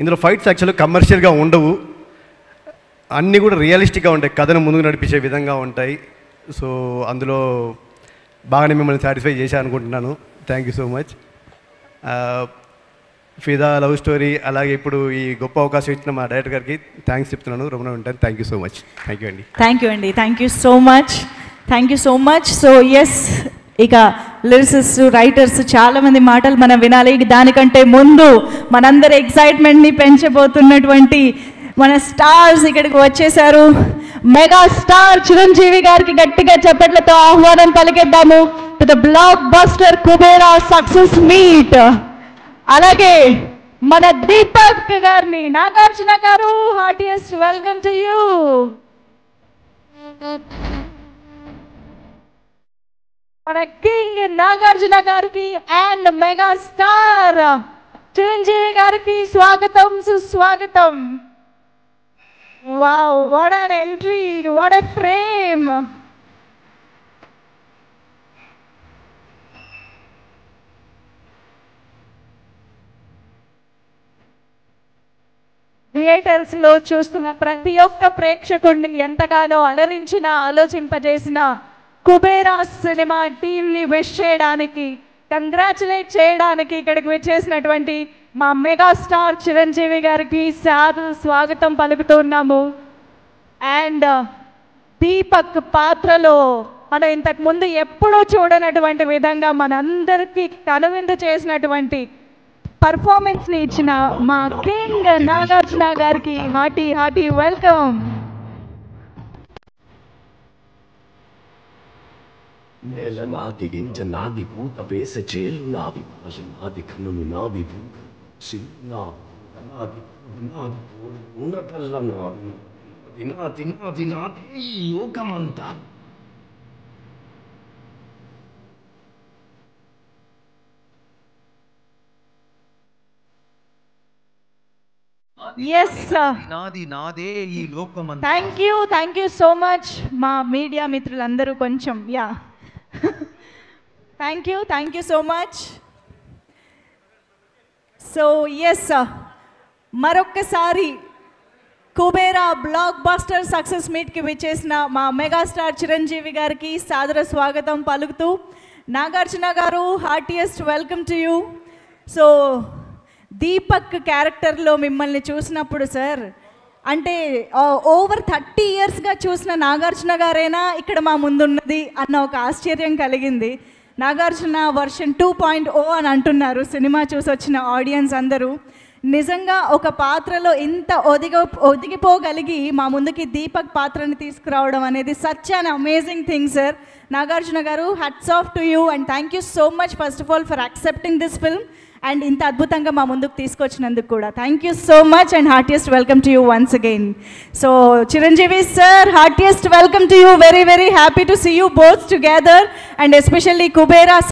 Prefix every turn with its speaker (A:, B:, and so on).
A: ఇందులో ఫైట్స్ యాక్చువల్గా కమర్షియల్గా ఉండవు, అన్నీ కూడా రియలిస్టిక్గా ఉంటాయి, కథను ముందుకు నడిపించే విధంగా ఉంటాయి. సో అందులో బాగానే మిమ్మల్ని సాటిస్ఫై చేశాను అనుకుంటున్నాను. Thank you so much. ఫిదా లవ్ స్టోరీ అలాగే ఇప్పుడు ఈ గొప్ప అవకాశం ఇచ్చిన మా డైరెక్టర్ గారికి థ్యాంక్స్ చెప్తున్నాను. రమణ ఉంటాను. Thank you so much. Thank you అండి.
B: థ్యాంక్ యూ అండి. Thank you so much. Thank you so much. So yes, ఇక లిరిసిస్ట్ రైటర్స్ చాలామంది మాటలు మనం వినాలి. దానికంటే ముందు మనందరి ఎక్సైట్మెంట్ని పెంచబోతున్నటువంటి మన స్టార్స్ ఇక్కడికి వచ్చేసారు. మెగా స్టార్ చిరంజీవి గారికి గట్టిగా చప్పట్లతో ఆహ్వానం పలికిద్దాము to the blockbuster Kubera success meet. అలాగే మన దీపక్ గారిని, Nagarjuna garu, heartiest welcome to you. మన కింగ్ నాగార్జున గారికి అండ్ మెగా స్టార్ చిరంజీవి గారికి స్వాగతం, సుస్వాగతం. Wow, what an entry, what a frame. Theatres లో చూస్తున్న ప్రతి ఒక్క ప్రేక్షకుడిని ఎంతగానో అలరించిన, ఆలోచింపజేసిన కుబేరా సినిమా టీంని విష్ చేయడానికి, కంగ్రాచులేట్ చేయడానికి ఇక్కడికి వచ్చేసినటువంటి మా మెగాస్టార్ చిరంజీవి గారికి స్వాగతం పలుకుతున్నాము. అండ్ దీపక్ పాత్రలో మనం ఇంతకు ముందు ఎప్పుడూ చూడనటువంటి విధంగా మనందరికీ కనువిందు చేసినటువంటి పర్ఫార్మెన్స్ని ఇచ్చిన మా కింగ్ నాగార్జున గారికి హార్టీ హార్టీ వెల్కమ్.
C: నాది గింజ నాది పూత వేస చేలు నాది నాది కన్నులు నాది ఉన్నతల్ల నాది నాది నాది నాది యోగమంతా.
B: థ్యాంక్ యూ సో మచ్ మా మీడియా మిత్రులందరూ. కొంచెం thank you so much. So yes, మరొక్కసారి కుబేరా బ్లాక్ బస్టర్ సక్సెస్ మీట్కి విచ్చేసిన మా మెగాస్టార్ చిరంజీవి గారికి సాదర స్వాగతం పలుకుతూ, Nagarjuna garu heartiest welcome to you. So Deepak క్యారెక్టర్లో మిమ్మల్ని చూసినప్పుడు సార్, అంటే ఓవర్ 30 yearsగా చూసిన నాగార్జున గారైనా ఇక్కడ మా ముందున్నది అన్న ఒక ఆశ్చర్యం కలిగింది. నాగార్జున వర్షన్ 2.0 అని అంటున్నారు సినిమా చూసి వచ్చిన ఆడియన్స్ అందరూ. నిజంగా ఒక పాత్రలో ఇంత ఒదిగిపోగలిగి మా ముందుకి దీపక్ పాత్రని తీసుకురావడం అనేది such an amazing thing sir. Nagarjuna garu, hats off to you and thank you so much first of all for accepting this film and ఇంత అద్భుతంగా మా ముందుకు తీసుకొచ్చినందుకు కూడా thank you so much and heartiest welcome to you once again. So Chiranjeevi sir, heartiest welcome to you. Very very happy to see you both together and especially Kubera